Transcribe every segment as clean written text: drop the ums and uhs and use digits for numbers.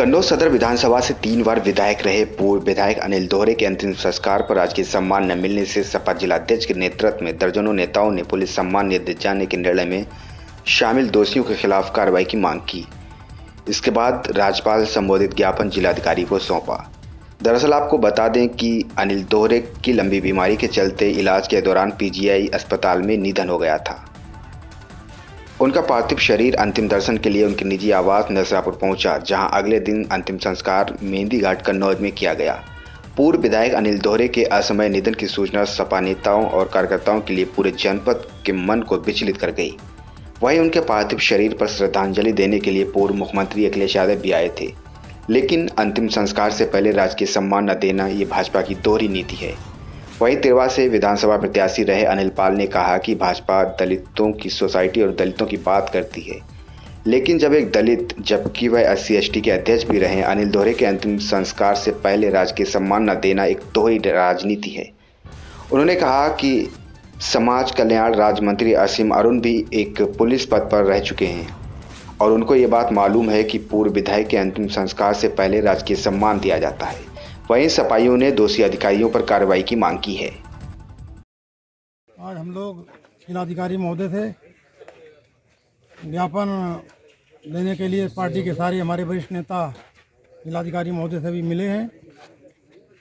कन्नौज सदर विधानसभा से 3 बार विधायक रहे पूर्व विधायक अनिल दोहरे के अंतिम संस्कार पर राजकीय सम्मान न मिलने से सपा जिलाध्यक्ष के नेतृत्व में दर्जनों नेताओं ने पुलिस सम्मान न दिए जाने के निर्णय में शामिल दोषियों के खिलाफ कार्रवाई की मांग की। इसके बाद राज्यपाल संबोधित ज्ञापन जिलाधिकारी को सौंपा। दरअसल आपको बता दें कि अनिल दोहरे की लंबी बीमारी के चलते इलाज के दौरान पीजीआई अस्पताल में निधन हो गया था। उनका पार्थिव शरीर अंतिम दर्शन के लिए उनके निजी आवास नरसापुर पहुंचा, जहां अगले दिन अंतिम संस्कार मेहंदी घाट कन्नौज में किया गया। पूर्व विधायक अनिल दोहरे के असमय निधन की सूचना सपा नेताओं और कार्यकर्ताओं के लिए पूरे जनपद के मन को विचलित कर गई। वहीं उनके पार्थिव शरीर पर श्रद्धांजलि देने के लिए पूर्व मुख्यमंत्री अखिलेश यादव भी आए थे, लेकिन अंतिम संस्कार से पहले राजकीय सम्मान न देना ये भाजपा की दोहरी नीति है। वहीं तिरवा से विधानसभा प्रत्याशी रहे अनिल पाल ने कहा कि भाजपा दलितों की सोसाइटी और दलितों की बात करती है, लेकिन जब एक दलित, जबकि वह SC/ST के अध्यक्ष भी रहे, अनिल दोहरे के अंतिम संस्कार से पहले राजकीय सम्मान न देना एक दोहरी राजनीति है। उन्होंने कहा कि समाज कल्याण राज्य मंत्री असीम अरुण भी एक पुलिस पद पर रह चुके हैं और उनको ये बात मालूम है कि पूर्व विधायक के अंतिम संस्कार से पहले राजकीय सम्मान दिया जाता है। वहीं सपाइयों ने दोषी अधिकारियों पर कार्रवाई की मांग की है। आज हम लोग जिलाधिकारी महोदय से ज्ञापन देने के लिए पार्टी के सारे हमारे वरिष्ठ नेता जिलाधिकारी महोदय से भी मिले हैं।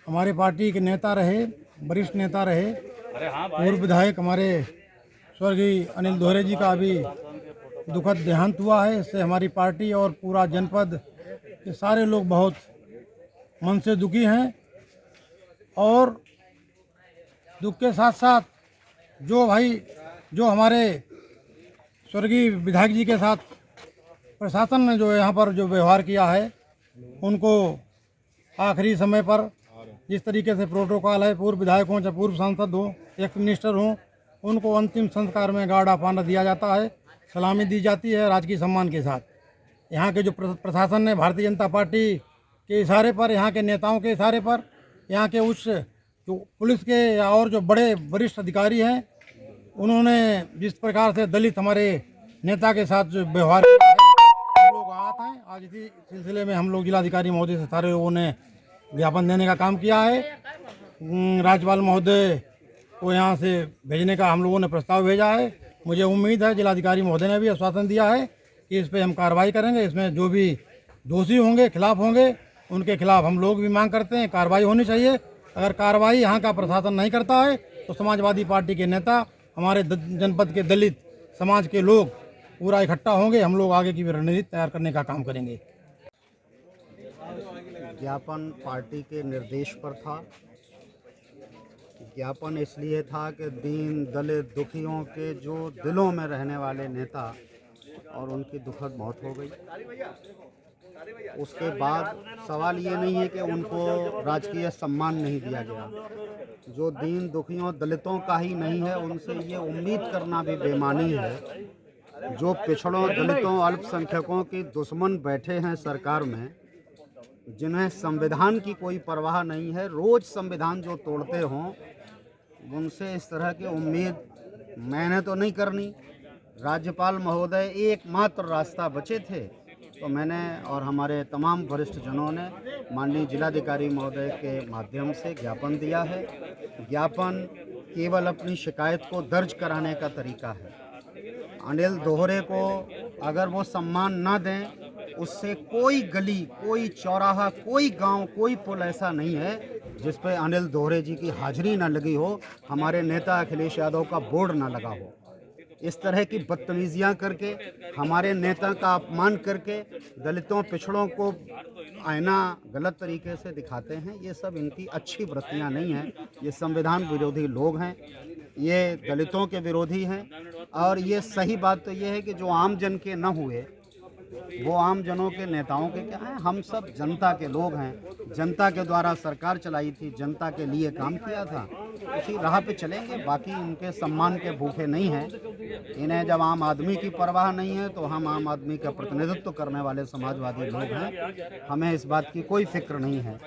हमारे पार्टी के नेता रहे, वरिष्ठ नेता रहे, पूर्व विधायक हमारे स्वर्गीय अनिल दोहरे जी का अभी दुखद देहांत हुआ है। इससे हमारी पार्टी और पूरा जनपद के सारे लोग बहुत मन से दुखी हैं और दुख के साथ साथ जो हमारे स्वर्गीय विधायक जी के साथ प्रशासन ने जो यहाँ पर जो व्यवहार किया है, उनको आखिरी समय पर जिस तरीके से प्रोटोकॉल है, पूर्व विधायक हों चाहे पूर्व सांसद हों, एक्स मिनिस्टर हों, उनको अंतिम संस्कार में गार्ड ऑफ ऑनर दिया जाता है, सलामी दी जाती है राजकीय सम्मान के साथ। यहाँ के जो प्रशासन ने भारतीय जनता पार्टी के इशारे पर, यहाँ के नेताओं के इशारे पर, यहाँ के उच्च जो पुलिस के और जो बड़े वरिष्ठ अधिकारी हैं, उन्होंने जिस प्रकार से दलित हमारे नेता के साथ जो व्यवहार किया है, हम लोग आहत हैं। आज इसी सिलसिले में हम लोग जिलाधिकारी महोदय से सारे लोगों ने ज्ञापन देने का काम किया है। राज्यपाल महोदय को यहाँ से भेजने का हम लोगों ने प्रस्ताव भेजा है। मुझे उम्मीद है जिलाधिकारी महोदय ने भी आश्वासन दिया है कि इस पर हम कार्रवाई करेंगे। इसमें जो भी दोषी होंगे, खिलाफ होंगे, उनके खिलाफ हम लोग भी मांग करते हैं कार्रवाई होनी चाहिए। अगर कार्रवाई यहाँ का प्रशासन नहीं करता है तो समाजवादी पार्टी के नेता, हमारे जनपद के दलित समाज के लोग पूरा इकट्ठा होंगे। हम लोग आगे की भी रणनीति तैयार करने का काम करेंगे। ज्ञापन पार्टी के निर्देश पर था। ज्ञापन इसलिए था कि दीन दलित दुखियों के जो दिलों में रहने वाले नेता और उनकी दुखद मौत हो गई। उसके बाद सवाल ये नहीं है कि उनको राजकीय सम्मान नहीं दिया गया। जो दीन दुखियों दलितों का ही नहीं है, उनसे ये उम्मीद करना भी बेमानी है। जो पिछड़ों, दलितों, अल्पसंख्यकों की दुश्मन बैठे हैं सरकार में, जिन्हें संविधान की कोई परवाह नहीं है, रोज़ संविधान जो तोड़ते हों, उनसे इस तरह की उम्मीद मैंने तो नहीं करनी। राज्यपाल महोदय एकमात्र रास्ता बचे थे, तो मैंने और हमारे तमाम वरिष्ठ जनों ने माननीय जिलाधिकारी महोदय के माध्यम से ज्ञापन दिया है। ज्ञापन केवल अपनी शिकायत को दर्ज कराने का तरीका है। अनिल दोहरे को अगर वो सम्मान ना दें, उससे कोई गली, कोई चौराहा, कोई गांव, कोई पुल ऐसा नहीं है जिस पे अनिल दोहरे जी की हाजिरी ना लगी हो, हमारे नेता अखिलेश यादव का बोर्ड ना लगा हो। इस तरह की बदतमीजियां करके, हमारे नेता का अपमान करके दलितों, पिछड़ों को आईना गलत तरीके से दिखाते हैं, ये सब इनकी अच्छी वृत्तियां नहीं हैं। ये संविधान विरोधी लोग हैं, ये दलितों के विरोधी हैं। और ये सही बात तो ये है कि जो आम जन के न हुए, वो आम जनों के नेताओं के क्या हैं? हम सब जनता के लोग हैं। जनता के द्वारा सरकार चलाई थी, जनता के लिए काम किया था, उसी राह पे चलेंगे। बाकी उनके सम्मान के भूखे नहीं हैं। इन्हें जब आम आदमी की परवाह नहीं है, तो हम आम आदमी का प्रतिनिधित्व करने वाले समाजवादी लोग हैं, हमें इस बात की कोई फिक्र नहीं है।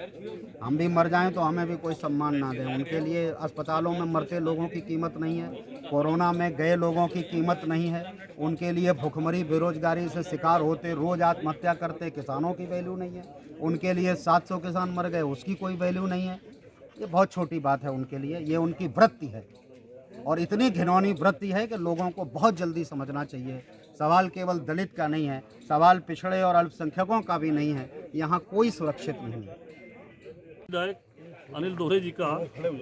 हम भी मर जाएं तो हमें भी कोई सम्मान ना दें। उनके लिए अस्पतालों में मरते लोगों की कीमत नहीं है, कोरोना में गए लोगों की कीमत नहीं है, उनके लिए भुखमरी बेरोजगारी से शिकार होते रोज आत्महत्या करते किसानों की वैल्यू नहीं है, उनके लिए 700 किसान मर गए उसकी कोई वैल्यू नहीं है। ये बहुत छोटी बात है उनके लिए, ये उनकी वृत्ति है और इतनी घिनौनी वृत्ति है कि लोगों को बहुत जल्दी समझना चाहिए। सवाल केवल दलित का नहीं है, सवाल पिछड़े और अल्पसंख्यकों का भी नहीं है। यहाँ कोई सुरक्षित नहीं है। विधायक अनिल दोहरे जी का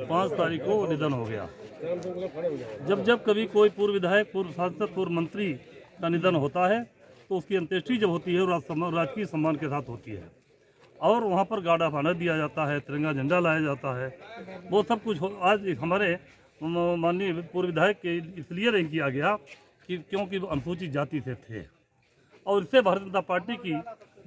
5 तारीख को निधन हो गया। जब कभी कोई पूर्व विधायक, पूर्व सांसद, पूर्व मंत्री का निधन होता है तो उसकी अंत्येष्टि जब होती है राजकीय सम्मान के साथ होती है और वहाँ पर गाड़ा फाना दिया जाता है, तिरंगा झंडा लाया जाता है, वो सब कुछ आज हमारे माननीय पूर्व विधायक के इसलिए नहीं किया गया कि क्योंकि वो अनुसूचित जाति से थे और इससे भारतीय जनता पार्टी की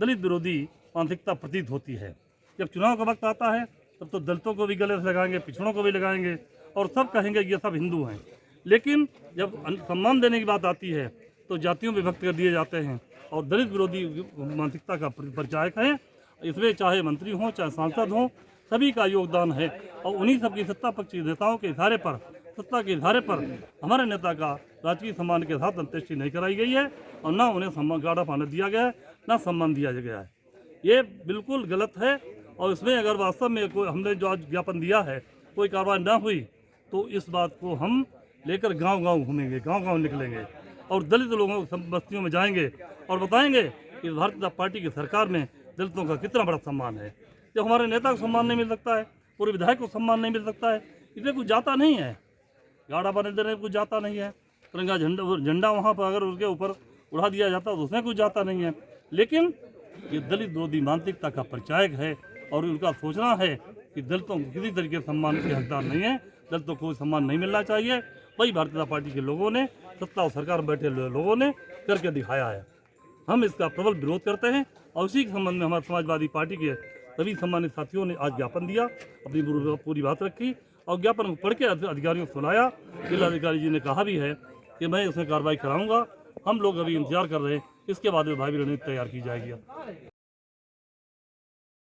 दलित विरोधी मानसिकता प्रतीत होती है। जब चुनाव का वक्त आता है तब तो दलितों को भी गले से लगाएंगे, पिछड़ों को भी लगाएंगे और सब कहेंगे ये सब हिंदू हैं। लेकिन जब सम्मान देने की बात आती है तो जातियों में विभक्त कर दिए जाते हैं और दलित विरोधी मानसिकता का परिचायक है। इसमें चाहे मंत्री हों चाहे सांसद हों, सभी का योगदान है और उन्हीं सबकी सत्ता पक्ष नेताओं के इशारे पर, सत्ता के इशारे पर हमारे नेता का राजकीय सम्मान के साथ अंत्येष्टि नहीं कराई गई है और ना उन्हें सम्मान गाड़ा फाना दिया गया है, ना सम्मान दिया गया है। ये बिल्कुल गलत है और इसमें अगर वास्तव में कोई हमने जो आज ज्ञापन दिया है कोई कार्रवाई ना हुई तो इस बात को हम लेकर गांव-गांव घूमेंगे, गांव-गांव निकलेंगे और दलित लोगों बस्तियों में जाएंगे और बताएंगे कि भारतीय जनता पार्टी की सरकार में दलितों का कितना बड़ा सम्मान है। जब हमारे नेता को सम्मान नहीं मिल सकता है, पूरे विधायक को सम्मान नहीं मिल सकता है, इसमें कुछ जाता नहीं है, गाड़ा बने देने में कुछ जाता नहीं है, तिरंगा झंडा वहाँ पर अगर उसके ऊपर उड़ा दिया जाता तो उसमें कुछ जाता नहीं है। लेकिन ये दलित विरोधी मानसिकता का परिचायक है और उनका सोचना है कि दलितों को किसी तरीके से सम्मान के हकदार नहीं है, दलितों को सम्मान नहीं मिलना चाहिए। वही भारतीय जनता पार्टी के लोगों ने, सत्ता और सरकार में बैठे लोगों ने करके दिखाया है। हम इसका प्रबल विरोध करते हैं और उसी के संबंध में हमारे समाजवादी पार्टी के सभी सम्मानित साथियों ने आज ज्ञापन दिया, अपनी पूरी बात रखी और ज्ञापन को पढ़ के अधिकारियों को सुनाया। जिलाधिकारी जी ने कहा भी है कि मैं इसमें कार्रवाई कराऊंगा। हम लोग अभी इंतजार कर रहे हैं, इसके बाद में भावी रणनीति तैयार की जाएगी।